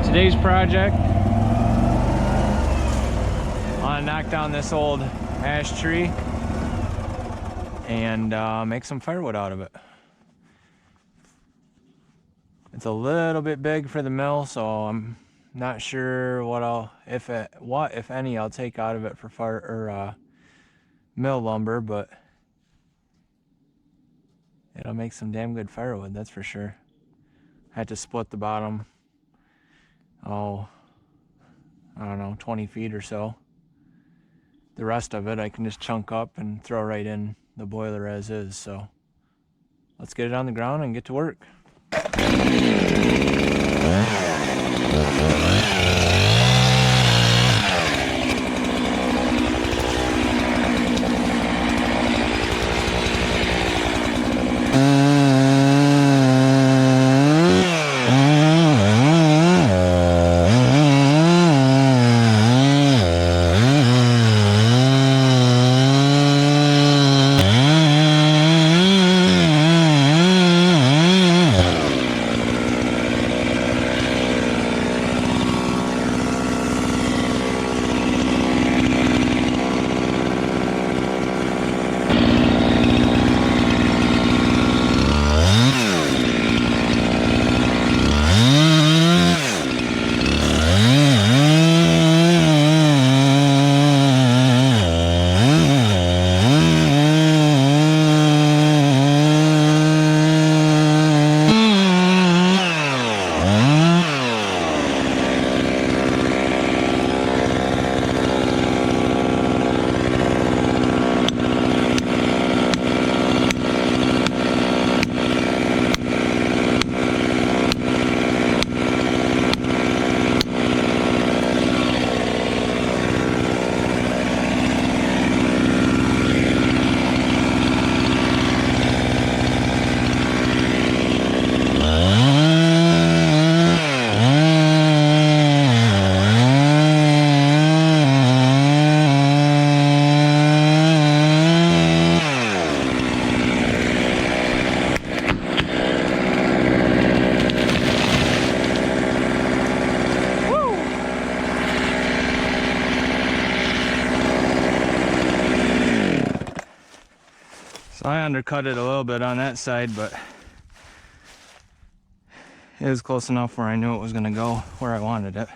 Today's project, I want to knock down this old ash tree and make some firewood out of it. It's a little bit big for the mill, so I'm not sure what if any, I'll take out of it for fire or mill lumber, but it'll make some damn good firewood, that's for sure. I had to split the bottom, I don't know, 20 feet or so. The rest of it I can just chunk up and throw right in the boiler as is. So let's get it on the ground and get to work. So I undercut it a little bit on that side, but it was close enough where I knew it was going to go where I wanted it.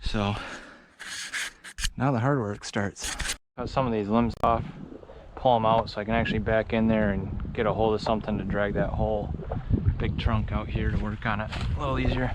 So now the hard work starts. Cut some of these limbs off, pull them out so I can actually back in there and get a hold of something to drag that whole big trunk out here to work on it a little easier.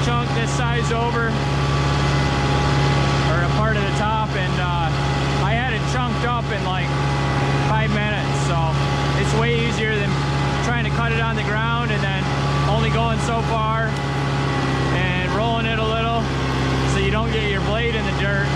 chunk this size over, or a part of the top, and I had it chunked up in like 5 minutes, so it's way easier than trying to cut it on the ground and then only going so far and rolling it a little so you don't get your blade in the dirt.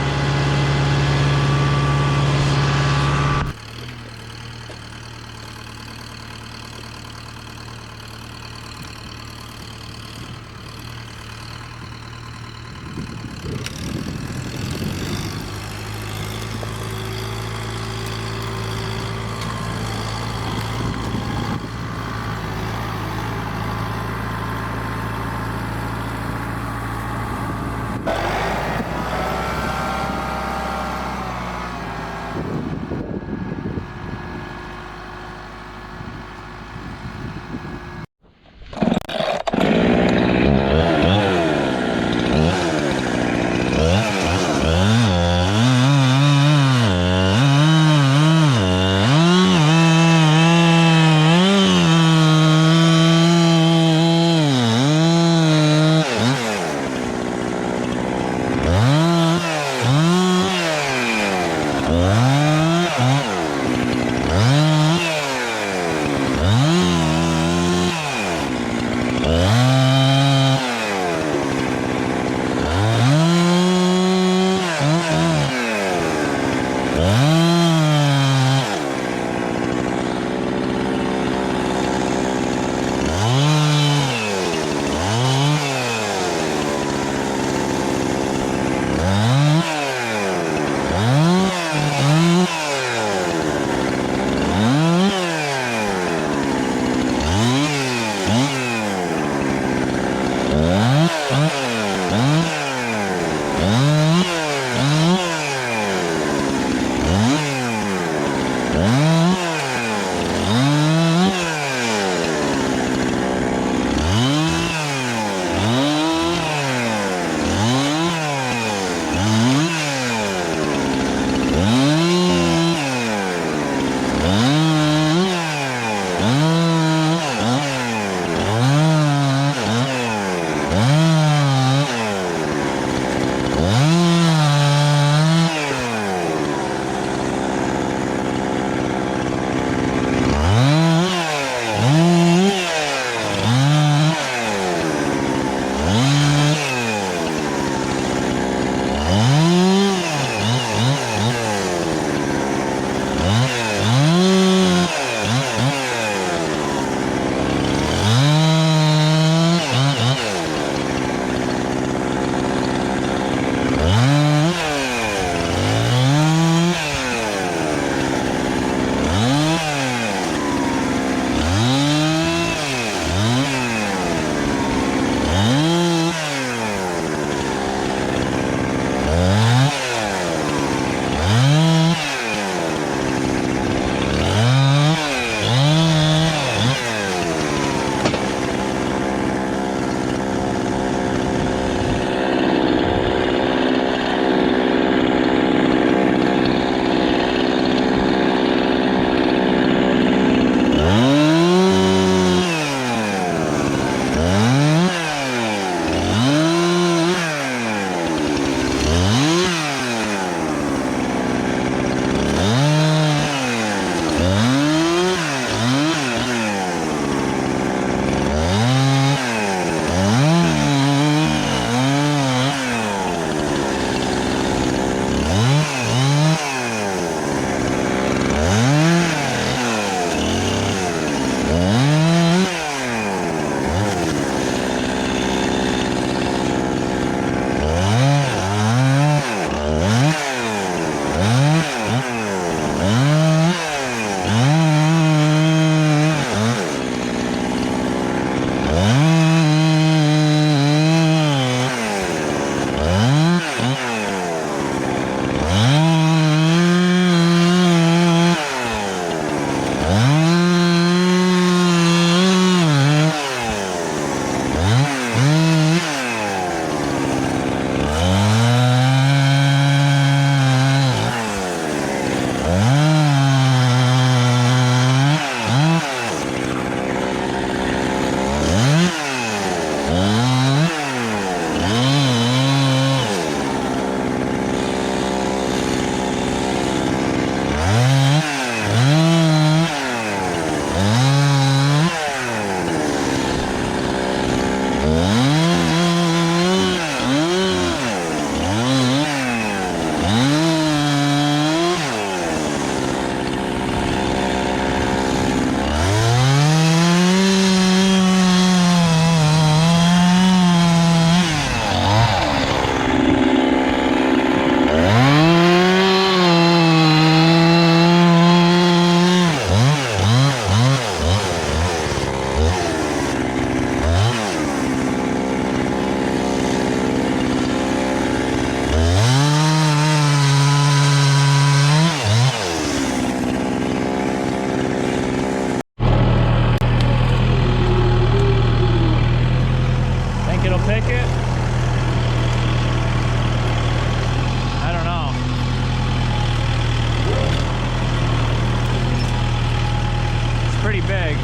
pretty big.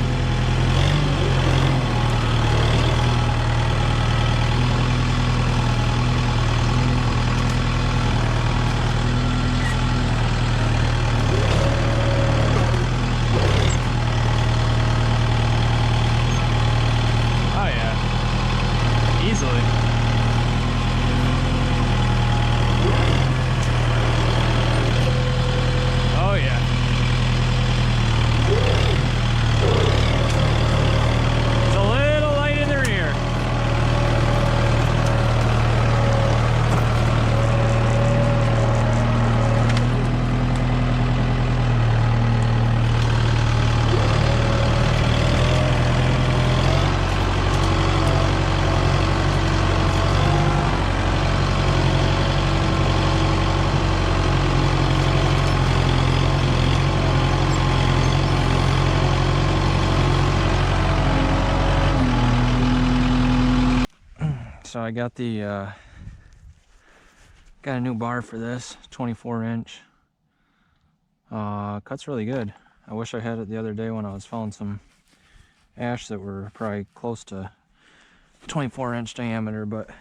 Oh yeah, easily. Oh yeah. It's a little light in the rear. So I got the got a new bar for this, 24-inch. Cuts really good. I wish I had it the other day when I was fouling some ash that were probably close to 24-inch diameter, but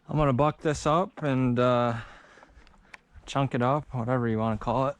I'm gonna buck this up and chunk it up, whatever you want to call it.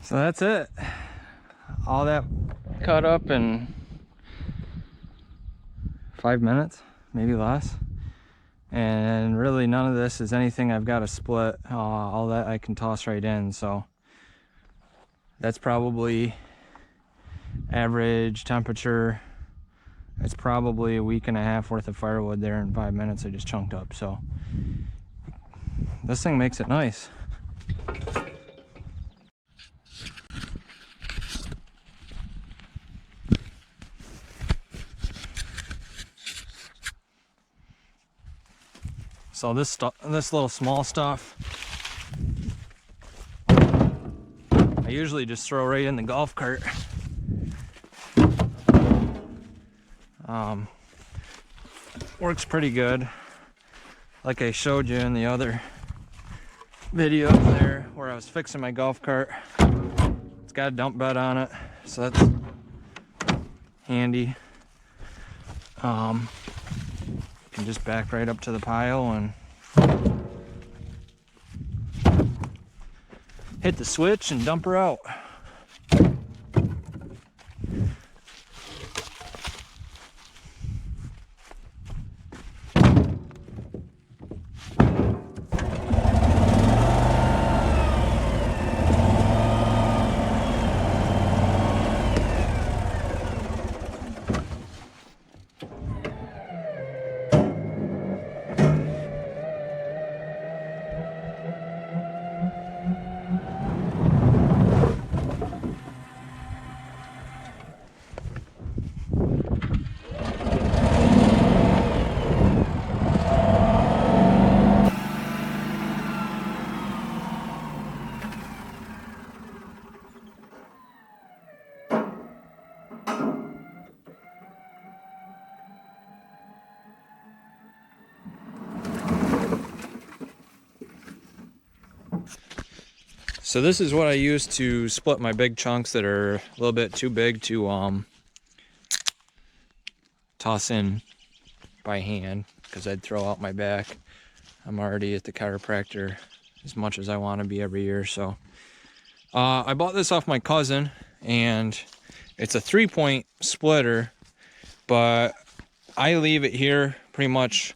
So that's it. All that cut up in 5 minutes, maybe less. And really none of this is anything I've got to split. All that I can toss right in. So that's probably average temperature. It's probably a week and a half worth of firewood there in 5 minutes I just chunked up. So this thing makes it nice. So this little small stuff, I usually just throw right in the golf cart. Works pretty good. Like I showed you in the other video there where I was fixing my golf cart. It's got a dump bed on it, so that's handy. You can just back right up to the pile and hit the switch and dump her out. So this is what I use to split my big chunks that are a little bit too big to toss in by hand, because I'd throw out my back. I'm already at the chiropractor as much as I want to be every year. So I bought this off my cousin, and it's a 3-point splitter, but I leave it here pretty much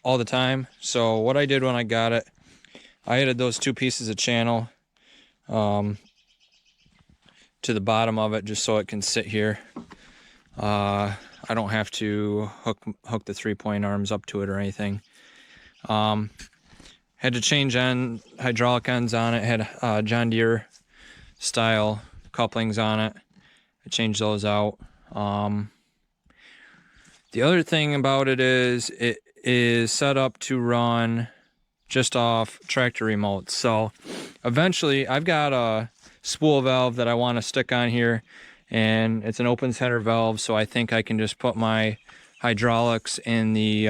all the time. So what I did when I got it, I added those 2 pieces of channel to the bottom of it just so it can sit here. I don't have to hook the 3-point arms up to it or anything. Had to change hydraulic ends on it. Had John Deere style couplings on it. I changed those out. The other thing about it is set up to run just off tractor remotes. So eventually I've got a spool valve that I want to stick on here, and it's an open center valve, so I think I can just put my hydraulics in the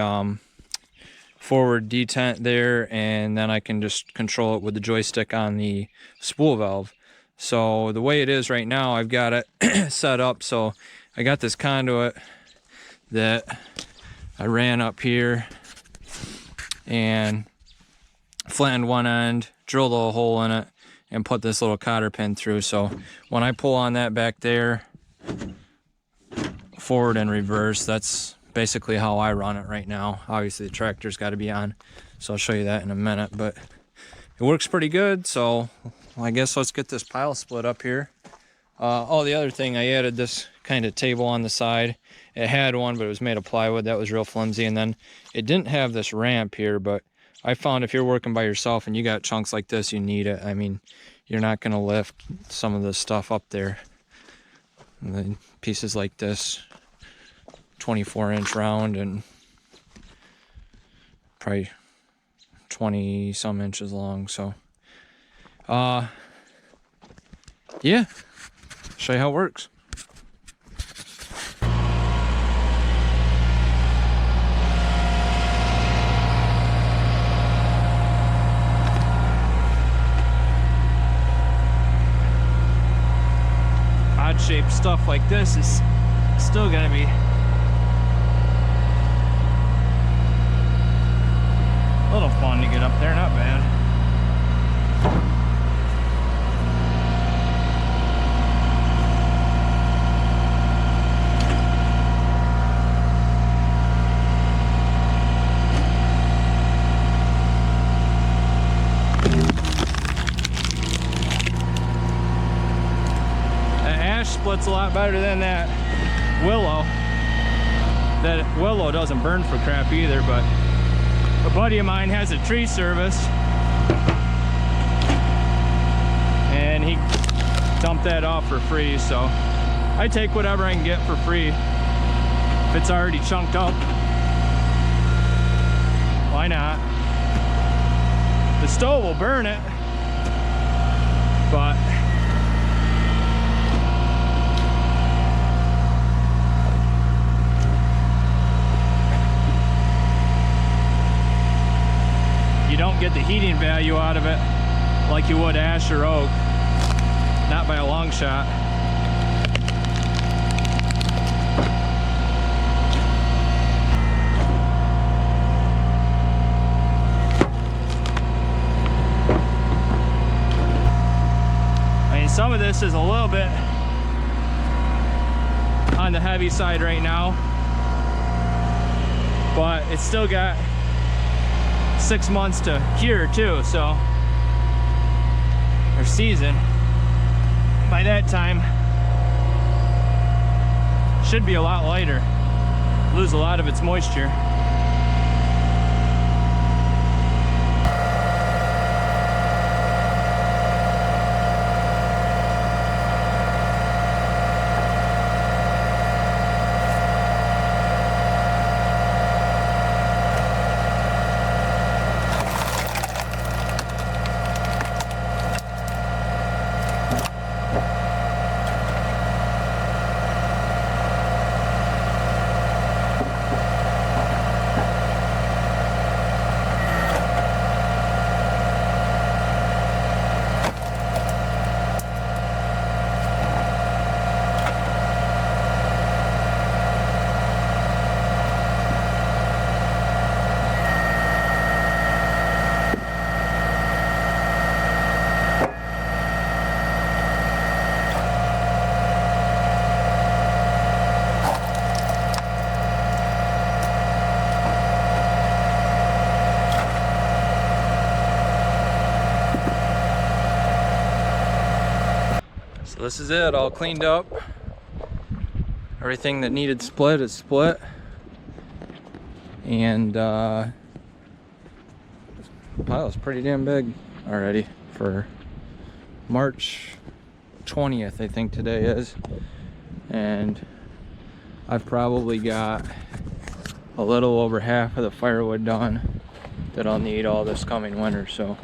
forward detent there, and then I can just control it with the joystick on the spool valve. So the way it is right now, I've got it set up so I got this conduit that I ran up here and flattened one end, drilled a hole in it, and put this little cotter pin through. So when I pull on that back there, forward and reverse, that's basically how I run it right now. Obviously the tractor's got to be on, so I'll show you that in a minute, but it works pretty good. So I guess let's get this pile split up here. Oh, the other thing, I added this kind of table on the side. It had one, but it was made of plywood. That was real flimsy. And then it didn't have this ramp here, but I found if you're working by yourself and you got chunks like this, you need it. I mean, you're not going to lift some of this stuff up there. And then pieces like this, 24-inch round and probably 20 some inches long. So yeah, show you how it works. Odd shaped stuff like this is still gonna be a little fun to get up there, not bad. Splits a lot better than that willow. That willow doesn't burn for crap either, but a buddy of mine has a tree service and he dumped that off for free, so I take whatever I can get for free if it's already chunked up. Why not? The stove will burn it, but you don't get the heating value out of it like you would ash or oak. Not by a long shot. some of this is a little bit on the heavy side right now, but it's still got 6 months to cure too, so, or season. By that time, should be a lot lighter, lose a lot of its moisture. So this is it, all cleaned up. Everything that needed split is split. And the pile's pretty damn big already for March 20th, I think today is. And I've probably got a little over half of the firewood done that I'll need all this coming winter. So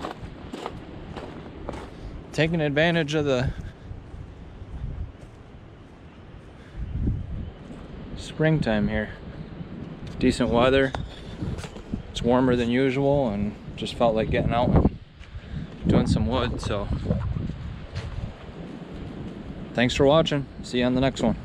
taking advantage of the springtime here. Decent weather, it's warmer than usual, and just felt like getting out and doing some wood. So thanks for watching, see you on the next one.